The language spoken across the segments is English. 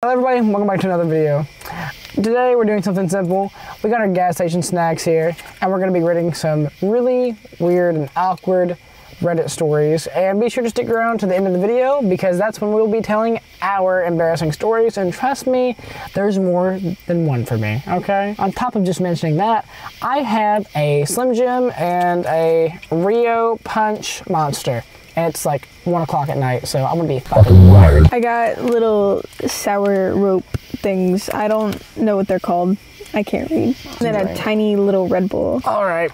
Hello everybody, welcome back to another video. Today we're doing something simple. We got our gas station snacks here and we're going to be reading some really weird and awkward Reddit stories. And be sure to stick around to the end of the video because that's when we'll be telling our embarrassing stories. And trust me, there's more than one for me, okay? On top of just mentioning that, I have a Slim Jim and a Rio Punch Monster. And it's like 1 o'clock at night, so I'm gonna be fucking wired. I got little sour rope things. I don't know what they're called. I can't read. And then a tiny little Red Bull. All right.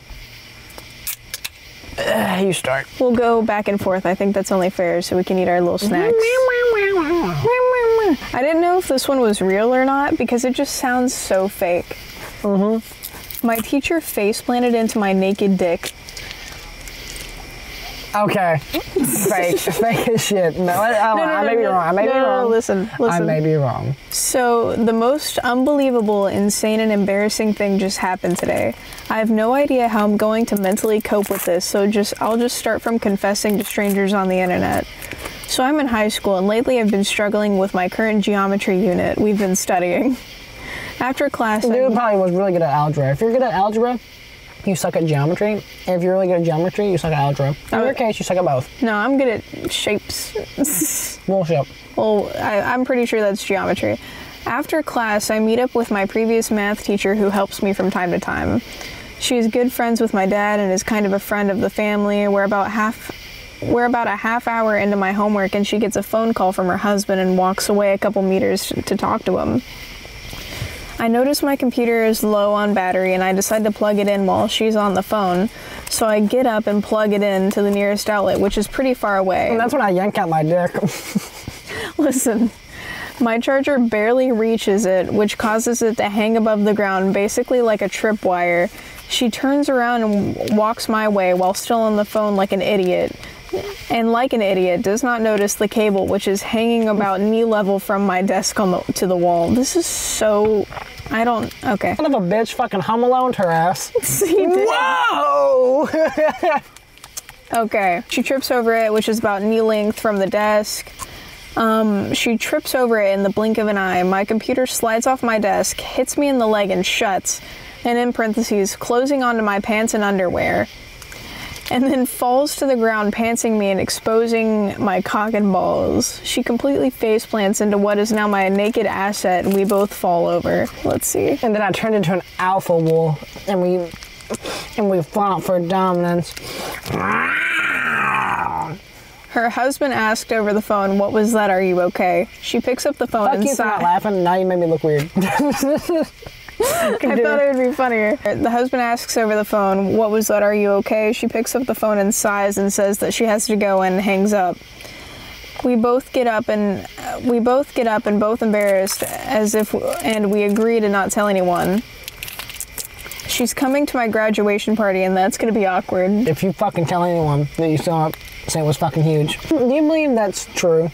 You start. We'll go back and forth. I think that's only fair so we can eat our little snacks. I didn't know if this one was real or not because it just sounds so fake. My teacher face planted into my naked dick. Okay. Fake as shit. No, I may be wrong. I may be wrong. Listen. I may be wrong. So, the most unbelievable, insane, and embarrassing thing just happened today. I have no idea how I'm going to mentally cope with this, so I'll just start from confessing to strangers on the internet. So I'm in high school, and lately I've been struggling with my current geometry unit we've been studying. After class, Dude probably was really good at algebra. If you're good at algebra, you suck at geometry. And if you're really good at geometry, you suck at algebra. In your case, you suck at both. No, I'm good at shapes. Bullshit. Well, I'm pretty sure that's geometry. After class, I meet up with my previous math teacher who helps me from time to time. She's good friends with my dad and is kind of a friend of the family. We're about a half hour into my homework and she gets a phone call from her husband and walks away a couple meters to talk to him. I notice my computer is low on battery and I decide to plug it in while she's on the phone. So I get up and plug it in to the nearest outlet, which is pretty far away. And that's when I yank out my dick. Listen, my charger barely reaches it, which causes it to hang above the ground, basically like a tripwire. She turns around and walks my way while still on the phone like an idiot. And like an idiot, does not notice the cable, which is hanging about knee level from my desk to the wall. This is so... okay. Son of a bitch fucking Home Alone her ass. Whoa! Okay. She trips over it, which is about knee length from the desk. She trips over it in the blink of an eye. My computer slides off my desk, hits me in the leg and shuts, and in parentheses, closing onto my pants and underwear. And then falls to the ground, pantsing me and exposing my cock and balls. She completely face plants into what is now my naked asset, and we both fall over. Let's see. And then I turned into an alpha wolf, and we fought for dominance. Her husband asked over the phone, "What was that? Are you okay?" She picks up the phone and Fuck you for not laughing. Now you made me look weird. I thought it would be funnier. The husband asks over the phone, "What was that? Are you okay?" She picks up the phone and sighs and says that she has to go and hangs up. We both get up and both embarrassed and we agree to not tell anyone. She's coming to my graduation party and that's gonna be awkward. If you fucking tell anyone that you saw it, say it was fucking huge. Do you believe that's true?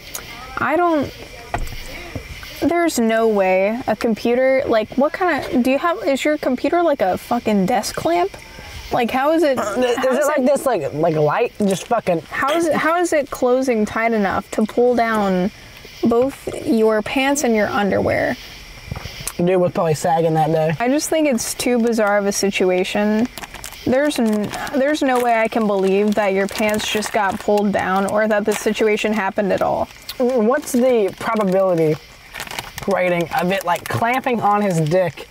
There's no way a computer, like, what kind of, is your computer like a fucking desk lamp? Like, how is it? Is it like this, like a light? Just fucking. How is it closing tight enough to pull down both your pants and your underwear? Dude was probably sagging that day. I just think it's too bizarre of a situation. There's no way I can believe that your pants just got pulled down or that this situation happened at all. What's the probability rating of it like clamping on his dick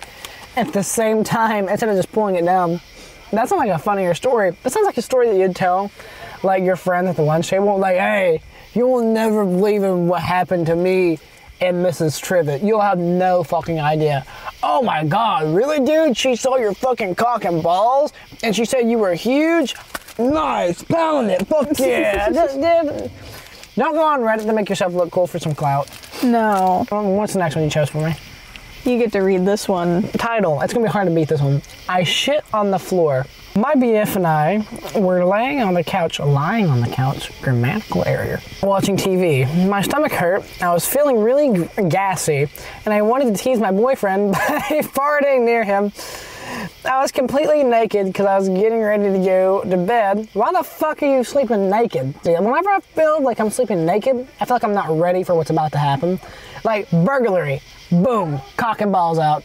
at the same time instead of just pulling it down? That sounds like a funnier story. That sounds like a story that you'd tell like your friends at the lunch table, like, "Hey, you will never believe in what happened to me and Mrs. Trivet. You'll have no fucking idea. Oh my God, really, dude? She saw your fucking cock and balls and she said you were huge? Nice, pound it, fuck yeah." Don't go on Reddit to make yourself look cool for some clout. No. What's the next one you chose for me? You get to read this one. Title. It's gonna be hard to beat this one. I shit on the floor. My BF and I were lying on the couch, grammatical error, watching TV. My stomach hurt, I was feeling really gassy, and I wanted to tease my boyfriend by farting near him. I was completely naked because I was getting ready to go to bed. Why the fuck are you sleeping naked? See, whenever I feel like I'm sleeping naked, I feel like I'm not ready for what's about to happen. Like burglary, boom, cock and balls out.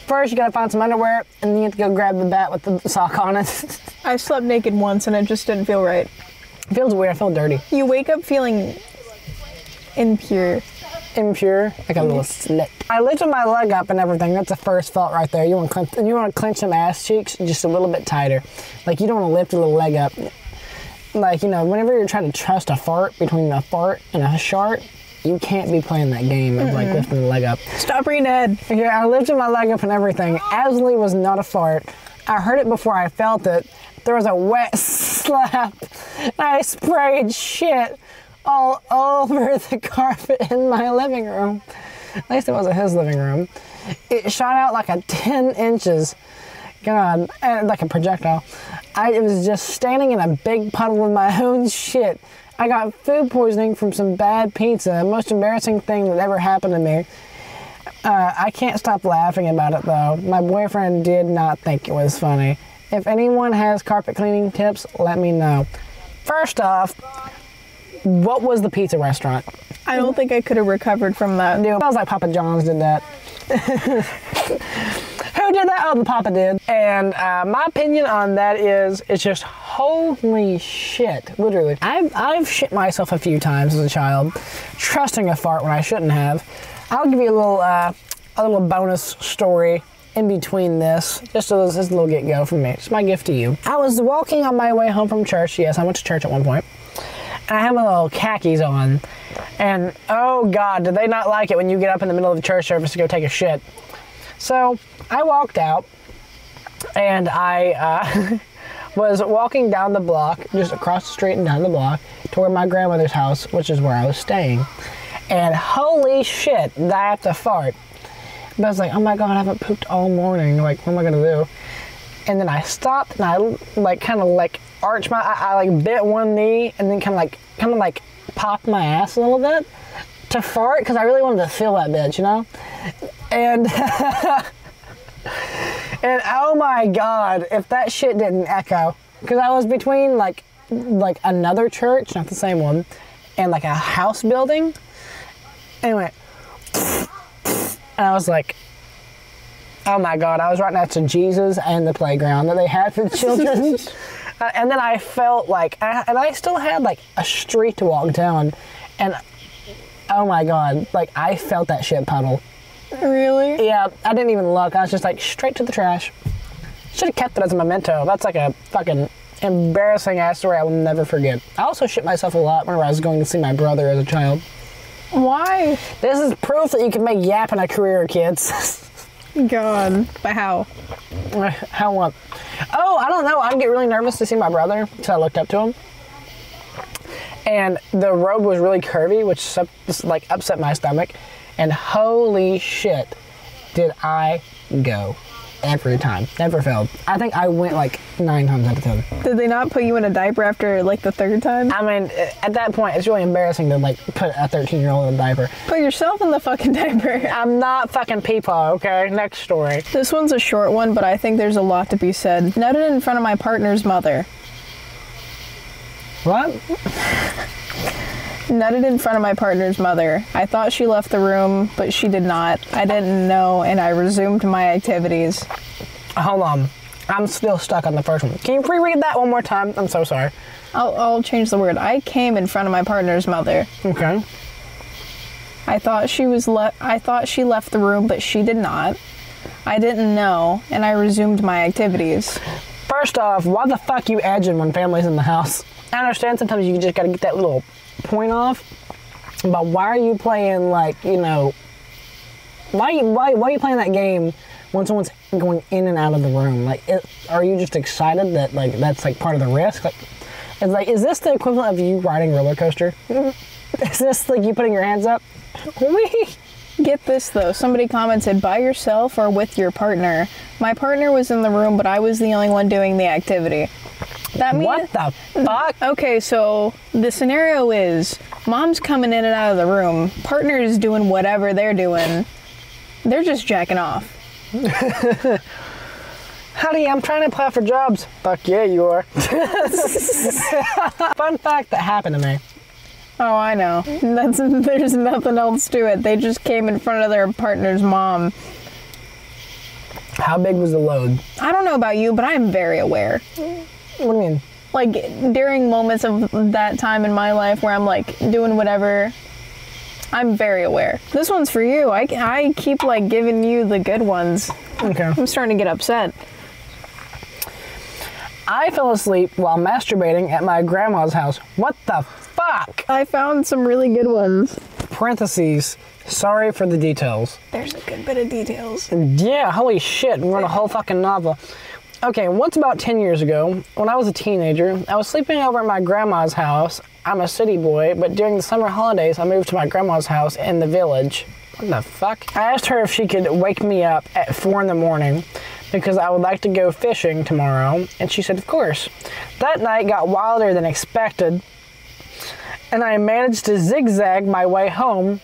First, you gotta find some underwear, and then you have to go grab the bat with the sock on it. I slept naked once and it just didn't feel right. It feels weird. I feel dirty. You wake up feeling impure. Impure, like a little slit. I lifted my leg up and everything. That's the first felt right there. You want to clench some ass cheeks just a little bit tighter. Like you don't want to lift your little leg up. Like, you know, whenever you're trying to trust a fart between a fart and a shart, you can't be playing that game of like lifting the leg up. Stop reading Ed. Yeah, I lifted my leg up and everything. Absolutely was not a fart. I heard it before I felt it. There was a wet slap. I sprayed shit all over the carpet in my living room. At least it wasn't his living room. It shot out like a 10 inches. God, like a projectile. It was just standing in a big puddle of my own shit. I got food poisoning from some bad pizza. The most embarrassing thing that ever happened to me. I can't stop laughing about it though. My boyfriend did not think it was funny. If anyone has carpet cleaning tips, let me know. First off, what was the pizza restaurant? I don't think I could have recovered from that. Dude, I was like Papa John's did that. Who did that? Oh, the Papa did. And my opinion on that is, it's just holy shit. Literally. I've shit myself a few times as a child, trusting a fart when I shouldn't have. I'll give you a little bonus story in between this, just a little get-go from me. It's my gift to you. I was walking on my way home from church. Yes, I went to church at one point. And I had my little khakis on. And oh God, did they not like it when you get up in the middle of the church service to go take a shit. So I walked out and I was walking down the block, just across the street and down the block, toward my grandmother's house, which is where I was staying. And holy shit, did I have to fart. But I was like, oh my God, I haven't pooped all morning. Like, what am I gonna do? And then I stopped and I kind of arched I bent one knee and then kind of like popped my ass a little bit to fart because I really wanted to feel that bitch, you know? And and oh my God, if that shit didn't echo, because I was between like another church, not the same one, and like a house building. Anyway, and I was like, oh my God, I was right next to Jesus and the playground that they had for children. And then I felt like, and I still had like a street to walk down, and oh my God, like I felt that shit puddle. Really? Yeah, I didn't even look. I was just like straight to the trash. Should have kept it as a memento. That's like a fucking embarrassing ass story I will never forget. I also shit myself a lot whenever I was going to see my brother as a child. Why? This is proof that you can make yapping a career, kids. God, but how? How what? Oh, I don't know. I'd get really nervous to see my brother because I looked up to him. And the road was really curvy, which like upset my stomach. And holy shit, did I go every time. Never failed. I think I went like 9 times out of 10. Did they not put you in a diaper after like the 3rd time? I mean, at that point, it's really embarrassing to like put a 13-year-old in a diaper. Put yourself in the fucking diaper. I'm not fucking Peepaw, okay? Next story. This one's a short one, but I think there's a lot to be said. Nutted in front of my partner's mother. What? Nutted in front of my partner's mother. I thought she left the room, but she did not. I didn't know, and I resumed my activities. Hold on. I'm still stuck on the first one. Can you reread that one more time? I'm so sorry. I'll change the word. I came in front of my partner's mother. Okay. I thought she left the room, but she did not. I didn't know, and I resumed my activities. First off, why the fuck you edging when family's in the house? I understand sometimes you just gotta get that little point off, but why are you playing like, you know, why are you playing that game when someone's going in and out of the room? Like, are you just excited that like that's like part of the risk? Like, it's like, is this the equivalent of you riding a roller coaster? Is this like you putting your hands up? Whee! Get this though, somebody commented, by yourself or with your partner? My partner was in the room, but I was the only one doing the activity. That means, what the fuck? Okay, so the scenario is, mom's coming in and out of the room, partner is doing whatever they're doing, they're just jacking off. Honey, I'm trying to apply for jobs. Fuck yeah, you are. Fun fact that happened to me. Oh, I know. There's nothing else to it. They just came in front of their partner's mom. How big was the load? I don't know about you, but I am very aware. What do you mean? Like, during moments of that time in my life where I'm, like, doing whatever, I'm very aware. This one's for you. I keep, like, giving you the good ones. Okay. I'm starting to get upset. I fell asleep while masturbating at my grandma's house. What the fuck? I found some really good ones. Parentheses. Sorry for the details. There's a good bit of details. Yeah, holy shit. We wrote a whole fucking novel. Okay, once about 10 years ago, when I was a teenager, I was sleeping over at my grandma's house. I'm a city boy, but during the summer holidays, I moved to my grandma's house in the village. What the fuck? I asked her if she could wake me up at 4 in the morning because I would like to go fishing tomorrow, and she said, of course. That night got wilder than expected, and I managed to zigzag my way home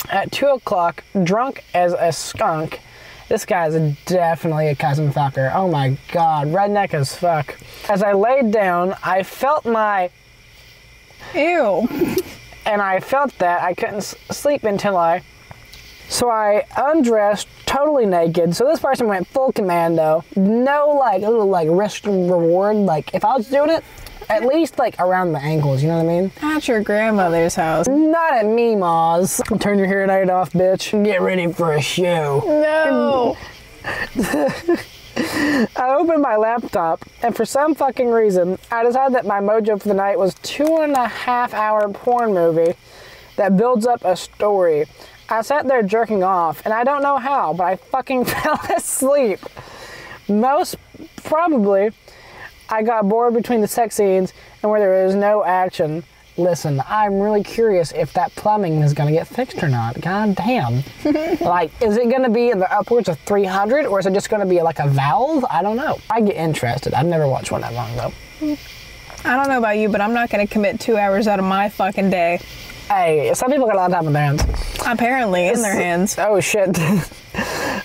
at 2 o'clock, drunk as a skunk. This guy's definitely a cousin fucker. Oh my god, redneck as fuck. As I laid down, I felt my... Ew. And I felt that I couldn't sleep until I... So I undressed totally naked. So this person went full commando. No like little like risk and reward. Like if I was doing it, at least like around the ankles, you know what I mean? At your grandmother's house. Not at me, Ma's. Turn your hair light off, bitch. Get ready for a show. No. I opened my laptop, and for some fucking reason, I decided that my mojo for the night was 2.5 hour porn movie that builds up a story. I sat there jerking off, and I don't know how, but I fucking fell asleep. Most probably, I got bored between the sex scenes and where there is no action. Listen, I'm really curious if that plumbing is gonna get fixed or not. God damn. Like, is it gonna be in the upwards of 300, or is it just gonna be like a valve? I don't know. I get interested. I've never watched one that long, though. I don't know about you, but I'm not gonna commit 2 hours out of my fucking day. Hey, some people got a lot of time on their hands. Apparently, in their hands. Oh, shit.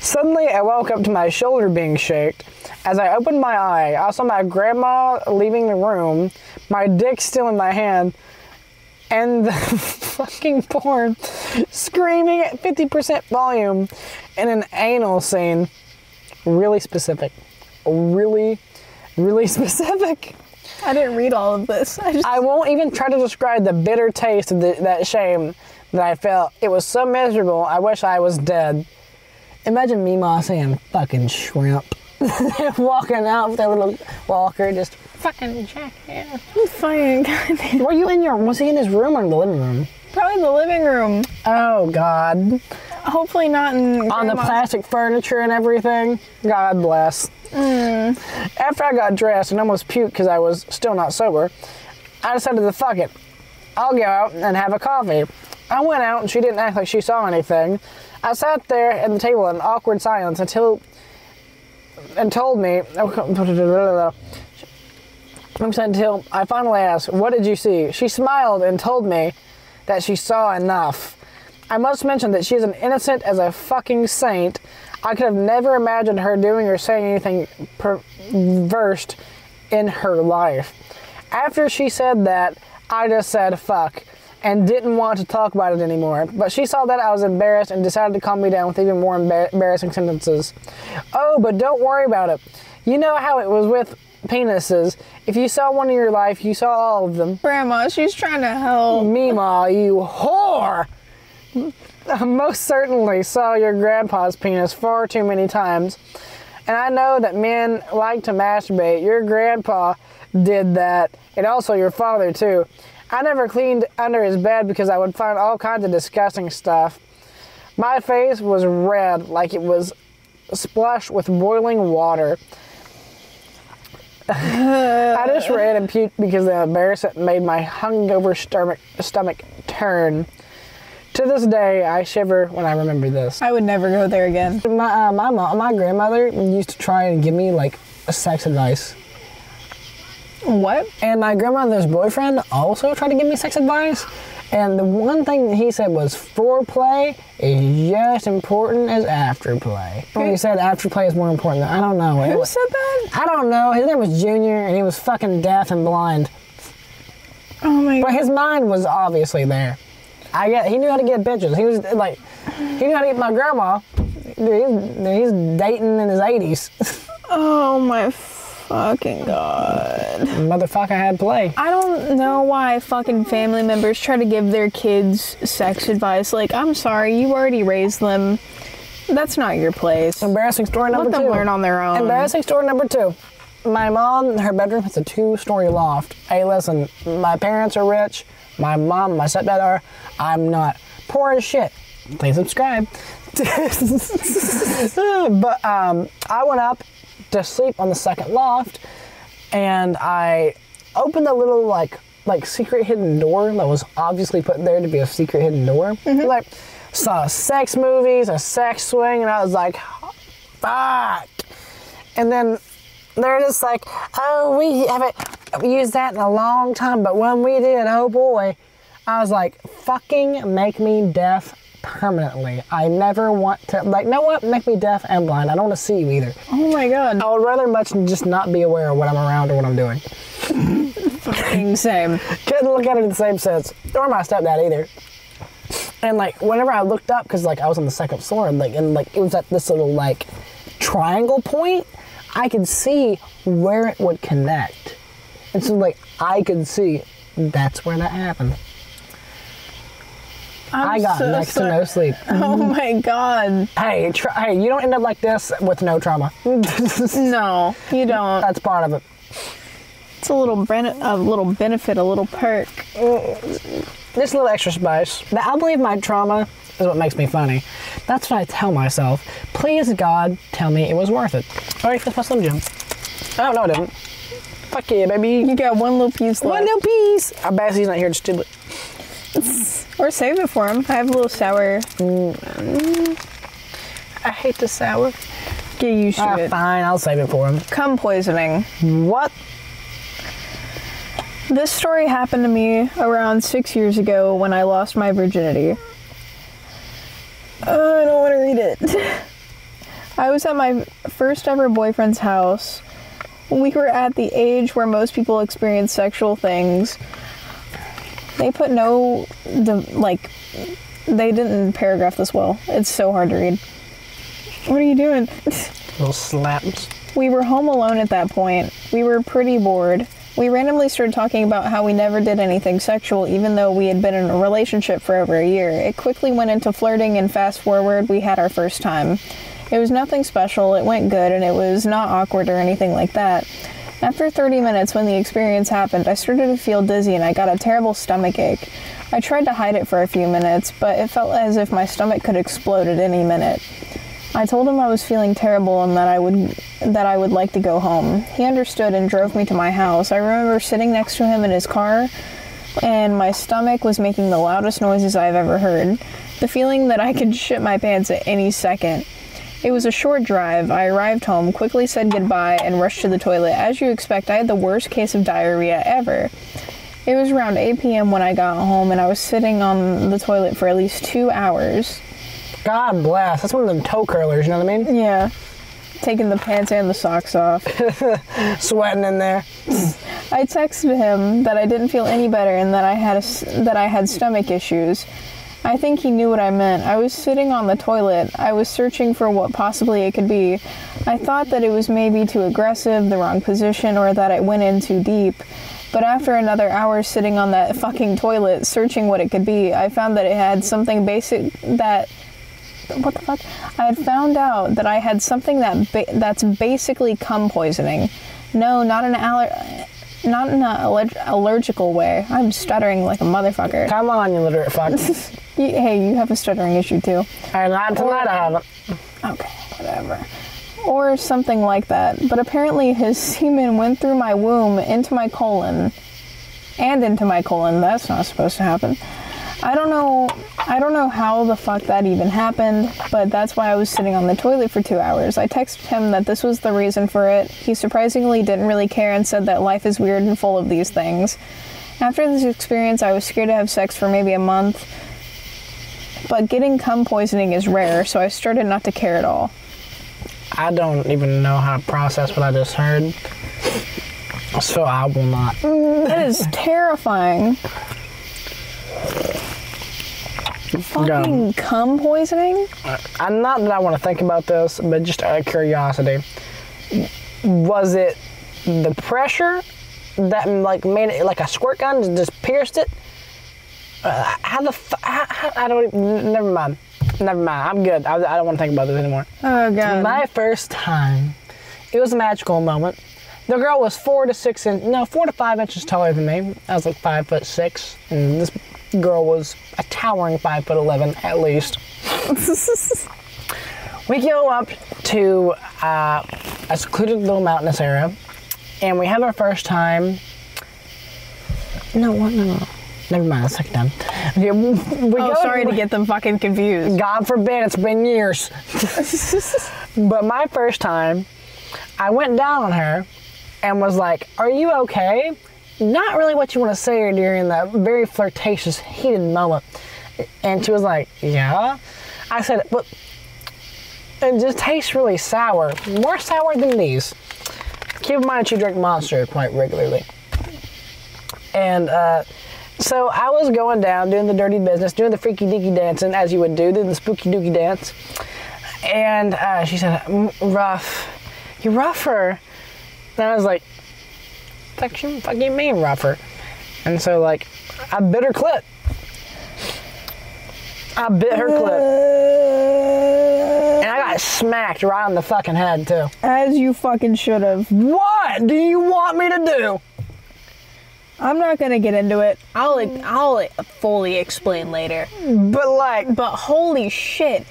Suddenly, I woke up to my shoulder being shaked. As I opened my eye, I saw my grandma leaving the room, my dick still in my hand, and the fucking porn screaming at 50% volume in an anal scene. Really specific. Really, really specific. I didn't read all of this. I won't even try to describe the bitter taste of that shame that I felt. It was so miserable, I wish I was dead. Imagine Meemaw saying fucking shrimp. Walking out with that little walker, just fucking jackass. Fine, goddamn. Were you in your, was he in his room or in the living room? Probably the living room. Oh, God. Hopefully not in On the plastic furniture and everything. God bless. After I got dressed and almost puked because I was still not sober, I decided to fuck it. I'll go out and have a coffee. I went out and she didn't act like she saw anything. I sat there at the table in awkward silence until I finally asked, what did you see? She smiled and told me that she saw enough. I must mention that she is as innocent as a fucking saint. I could have never imagined her doing or saying anything perverse in her life. After she said that, I just said fuck and didn't want to talk about it anymore. But she saw that I was embarrassed and decided to calm me down with even more embarrassing sentences. Oh, but don't worry about it. You know how it was with penises. If you saw one in your life, you saw all of them. Grandma, she's trying to help. Meemaw, you whore! I most certainly saw your grandpa's penis far too many times. And I know that men like to masturbate. Your grandpa did that. And also your father, too. I never cleaned under his bed because I would find all kinds of disgusting stuff. My face was red, like it was splashed with boiling water. I just read and puked because the embarrassment made my hungover stomach turn. To this day, I shiver when I remember this. I would never go there again. My grandmother used to try and give me like sex advice. What? And my grandmother's boyfriend also tried to give me sex advice. And the one thing that he said was foreplay is just important as afterplay. When he said afterplay is more important, I don't know. Who said that? I don't know. His name was Junior, and he was fucking deaf and blind. Oh my god. But his mind was obviously there. He knew how to get bitches. He was like, he knew how to get my grandma. Dude, he's dating in his 80s. Oh my fucking god. Motherfucker had play. I don't know why fucking family members try to give their kids sex advice. Like, I'm sorry, you already raised them. That's not your place. Embarrassing story number 2. Let them learn on their own. Embarrassing story number 2. My mom, her bedroom has a 2-story loft. Hey, listen, my parents are rich. My mom, my stepdad are. I'm not. Poor as shit. Please subscribe. But I went up to sleep on the second loft, and I opened a little like secret hidden door that was obviously put there to be a secret hidden door. Like, saw sex movies, a sex swing, and I was like, fuck. And then they're just like, oh, we haven't used that in a long time, but when we did, oh boy. I was like, fucking make me deaf permanently. I never want to, like, know what? Make me deaf and blind. I don't want to see you either. Oh my god. I would rather much just not be aware of what I'm around or what I'm doing. Fucking same. Couldn't look at it in the same sense. Or my stepdad either. And like, whenever I looked up, because like I was on the second floor, and it was at this little like triangle point, I could see where it would connect. And so like, I could see that's where that happened. I got next to no sleep. Oh my god. Hey, you don't end up like this with no trauma. No, you don't. That's part of it. It's a little benefit, a little perk. Just a little extra spice. I believe my trauma is what makes me funny. That's what I tell myself. Please, God, tell me it was worth it. All right, that's my Slim Jim. Oh, no, it didn't. Fuck yeah, baby. You got one little piece left. One little piece. I bet he's not here to steal it. Or save it for him. I have a little sour. I hate the sour. Get used to it. Fine, I'll save it for him. Cum poisoning. What? This story happened to me around 6 years ago when I lost my virginity. Oh, I don't want to read it. I was at my first ever boyfriend's house. We were at the age where most people experience sexual things. They put they didn't paragraph this well. It's so hard to read. What are you doing? Little slaps. We were home alone at that point. We were pretty bored. We randomly started talking about how we never did anything sexual, even though we had been in a relationship for over a year. It quickly went into flirting, and fast forward, we had our first time. It was nothing special, it went good, and it was not awkward or anything like that. After 30 minutes, when the experience happened, I started to feel dizzy and I got a terrible stomach ache. I tried to hide it for a few minutes, but it felt as if my stomach could explode at any minute. I told him I was feeling terrible and that I would like to go home. He understood and drove me to my house. I remember sitting next to him in his car, and my stomach was making the loudest noises I've ever heard. The feeling that I could shit my pants at any second. It was a short drive. I arrived home, quickly said goodbye, and rushed to the toilet. As you expect, I had the worst case of diarrhea ever. It was around 8 p.m. when I got home, and I was sitting on the toilet for at least 2 hours. God bless. That's one of them toe curlers, you know what I mean? Yeah. Taking the pants and the socks off. Sweating in there. I texted him that I didn't feel any better and that I had stomach issues. I think he knew what I meant. I was sitting on the toilet. I was searching for what possibly it could be. I thought that it was maybe too aggressive, the wrong position, or that I went in too deep. But after another hour sitting on that fucking toilet, searching what it could be, I found that it had something basic that... What the fuck? I had found out that I had something that's basically cum poisoning. No, not in an allergical way. I'm stuttering like a motherfucker. Come on, you literate fuck. Hey, you have a stuttering issue too. Not tonight, I haven't. Okay, whatever. Or something like that. But apparently his semen went through my womb into my colon. And into my colon. That's not supposed to happen. I don't know how the fuck that even happened, but that's why I was sitting on the toilet for 2 hours. I texted him that this was the reason for it. He surprisingly didn't really care and said that life is weird and full of these things. After this experience, I was scared to have sex for maybe a month, but getting cum poisoning is rare, so I started not to care at all. I don't even know how to process what I just heard, so I will not. That is terrifying. Fucking cum poisoning? Not that I want to think about this, but just out of curiosity. Was it the pressure that like made it like a squirt gun and just pierced it? I don't even, never mind. I'm good. I don't want to think about this anymore. Oh, God. My first time, it was a magical moment. The girl was 4 to 5 inches taller than me. I was like 5'6", and this girl was a towering 5'11" at least. We go up to a secluded little mountainous area, and we have our first time. No. Never mind, the second time. Okay, sorry to get them fucking confused. God forbid, it's been years. But my first time, I went down on her and was like, "Are you okay?" Not really what you want to say during that very flirtatious, heated moment. And she was like, "Yeah." I said, "But it just tastes really sour. More sour than these." Keep in mind that you drink Monster quite regularly. And so I was going down, doing the dirty business, doing the freaky deaky dancing, as you would do, doing the spooky dooky dance. And she said, "Rough. You're rougher." And I was like, fuck you mean rougher? And so, like, I bit her clit. I bit her clit. And I got smacked right on the fucking head, too. As you fucking should have. What do you want me to do? I'm not gonna get into it. I'll fully explain later. But holy shit.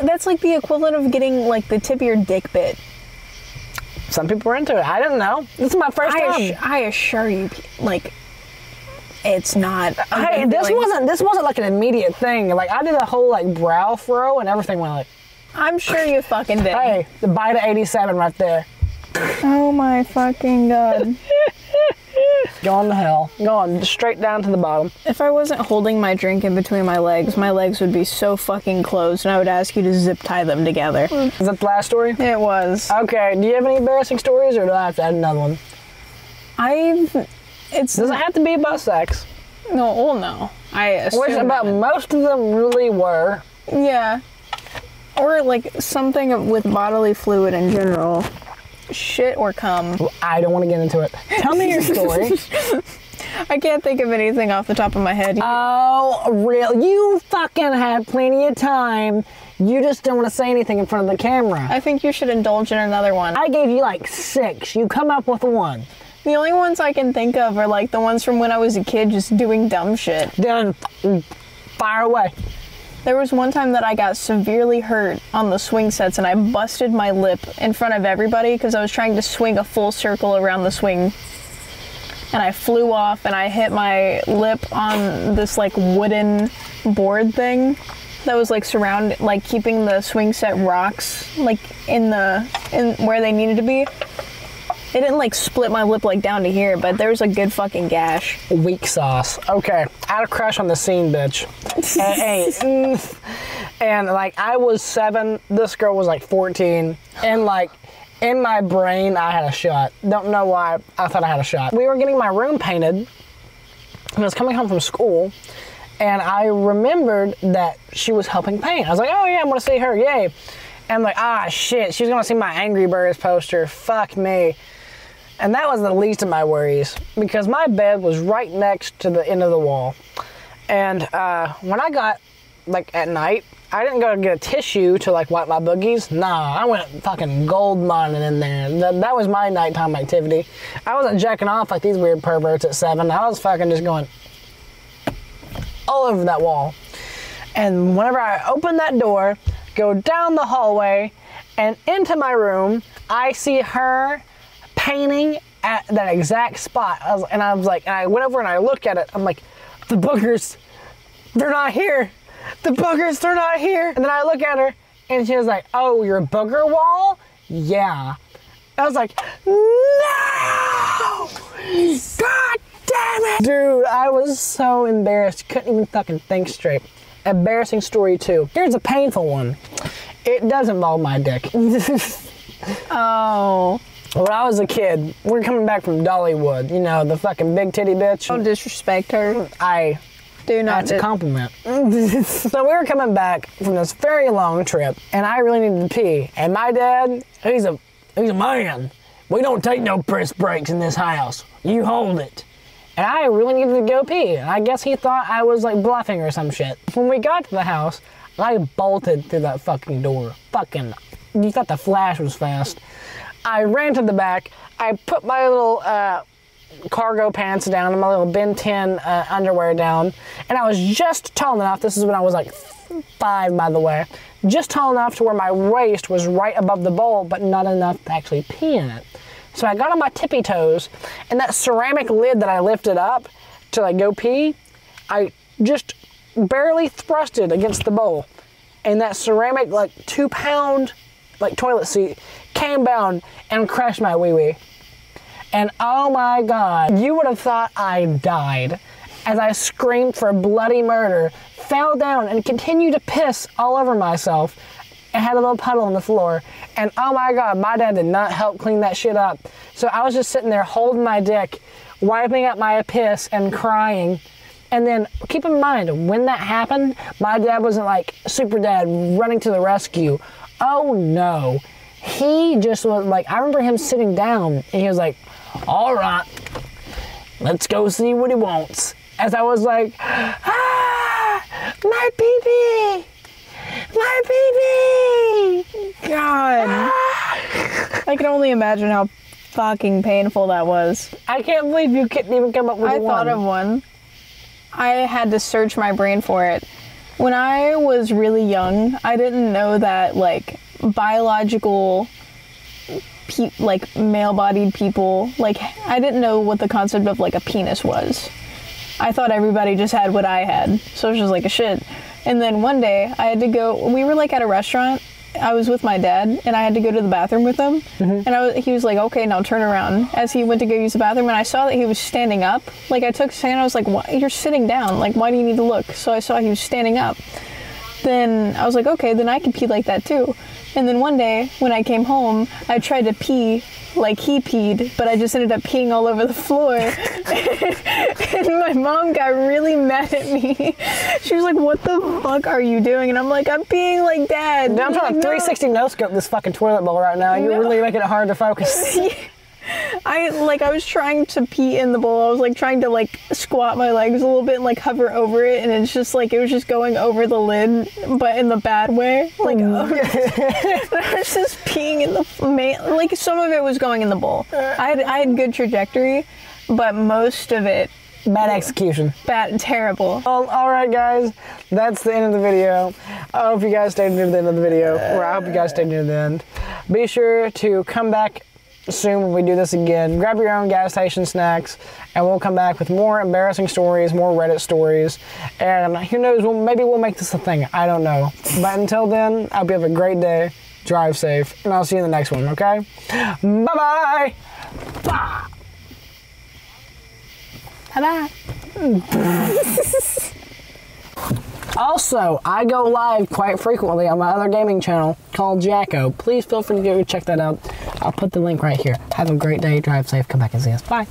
That's like the equivalent of getting, like, the tip of your dick bit. Some people are into it. I didn't know. This is my first time. I assure you, like, it's not. Hey, this wasn't like an immediate thing. Like, I did a whole like brow furrow and everything went like. I'm sure you fucking did. Hey, the bite of 87 right there. Oh my fucking God. Going to hell. Going straight down to the bottom. If I wasn't holding my drink in between my legs would be so fucking closed, and I would ask you to zip tie them together. Is that the last story? It was. Okay, do you have any embarrassing stories, or do I have to add another one? Does it have to be about sex? No, well, no. I assume Which about most of them really were. Yeah. Or like something with bodily fluid in general. Shit or cum. I don't want to get into it. Tell me your story. I can't think of anything off the top of my head. Oh, real? You fucking had plenty of time. You just don't want to say anything in front of the camera. I think you should indulge in another one. I gave you like 6. You come up with one. The only ones I can think of are like the ones from when I was a kid just doing dumb shit. Then fire away. There was one time that I got severely hurt on the swing sets and I busted my lip in front of everybody because I was trying to swing a full circle around the swing. And I flew off and I hit my lip on this like wooden board thing that was like keeping the swing set rocks like in where they needed to be. It didn't like split my lip like down to here, but there was a good fucking gash. Weak sauce. Okay, I had a crush on the scene, bitch. and like I was 7, this girl was like 14, and like in my brain I had a shot. Don't know why I thought I had a shot. We were getting my room painted, and I was coming home from school, and I remembered that she was helping paint. I was like, oh yeah, I'm gonna see her, yay. And I'm like, ah shit, she's gonna see my Angry Birds poster, fuck me. And that was the least of my worries, because my bed was right next to the end of the wall. And when I got, like, at night, I didn't go get a tissue to, like, wipe my boogies. Nah, I went fucking gold mining in there. That was my nighttime activity. I wasn't jacking off like these weird perverts at 7. I was fucking just going all over that wall. And whenever I opened that door, go down the hallway, and into my room, I see her painting at that exact spot. I went over and I looked at it. I'm like, the boogers, they're not here. The boogers, they're not here. And then I look at her and she was like, oh, your booger wall? Yeah. I was like, no! God damn it! Dude, I was so embarrassed. Couldn't even fucking think straight. Embarrassing story 2. Here's a painful one. It does involve my dick. Oh. When I was a kid, we're coming back from Dollywood. You know, the fucking big titty bitch. Don't disrespect her. Do not. That's a compliment. So we were coming back from this very long trip, and I really needed to pee. And my dad, he's a man. We don't take no piss breaks in this house. You hold it. And I really needed to go pee. And I guess he thought I was like bluffing or some shit. When we got to the house, I bolted through that fucking door. You thought the flash was fast. I ran to the back. I put my little cargo pants down and my little Ben 10 underwear down. And I was just tall enough. This is when I was like 5, by the way. Just tall enough to where my waist was right above the bowl, but not enough to actually pee in it. So I got on my tippy toes, and that ceramic lid that I lifted up to like go pee, I just barely thrust it against the bowl. And that ceramic like 2-pound like toilet seat came down and crashed my wee-wee. And oh my God, you would have thought I died as I screamed for bloody murder, fell down and continued to piss all over myself. I had a little puddle on the floor, and oh my God, my dad did not help clean that shit up. So I was just sitting there holding my dick, wiping up my piss and crying. And then keep in mind, when that happened, my dad wasn't like super dad running to the rescue. Oh no. He just was like, I remember him sitting down and he was like, all right, let's go see what he wants. As I was like, ah, my pee-pee. My baby! God. I can only imagine how fucking painful that was. I can't believe you couldn't even come up with one. I thought of one. I had to search my brain for it. When I was really young, I didn't know that, like, biological, like, male-bodied people, like, I didn't know what the concept of, like, a penis was. I thought everybody just had what I had, so it was just like a shit. And then one day, I had to go, we were like at a restaurant, I was with my dad, and I had to go to the bathroom with him, and he was like, okay, now turn around, as he went to go use the bathroom, and I saw that he was standing up. Like, I took his hand, I was like, why, you're sitting down, like, why do you need to look? So I saw he was standing up. Then I was like, okay, then I can pee like that too. And then one day, when I came home, I tried to pee like he peed, but I just ended up peeing all over the floor. And my mom got really mad at me. She was like, what the fuck are you doing? And I'm like, I'm peeing like Dad. I'm trying to 360 no-scope this fucking toilet bowl right now. You're really making it hard to focus. I was trying to pee in the bowl. I was like trying to like squat my legs a little bit and like hover over it, and it's just like it was just going over the lid, but in the bad way. Like I was just peeing in the like some of it was going in the bowl. I had good trajectory, but most of it bad execution. Terrible. Well, all right, guys, that's the end of the video. I hope you guys stayed near the end of the video, or I hope you guys stayed near the end. Be sure to come back soon when we do this again. Grab your own gas station snacks, and we'll come back with more embarrassing stories, more Reddit stories, and who knows, maybe we'll make this a thing. I don't know. But until then, I hope you have a great day. Drive safe, and I'll see you in the next one, okay? Bye-bye! Bye-bye! Also, I go live quite frequently on my other gaming channel called Jacko. Please feel free to go check that out. I'll put the link right here. Have a great day. Drive safe. Come back and see us. Bye.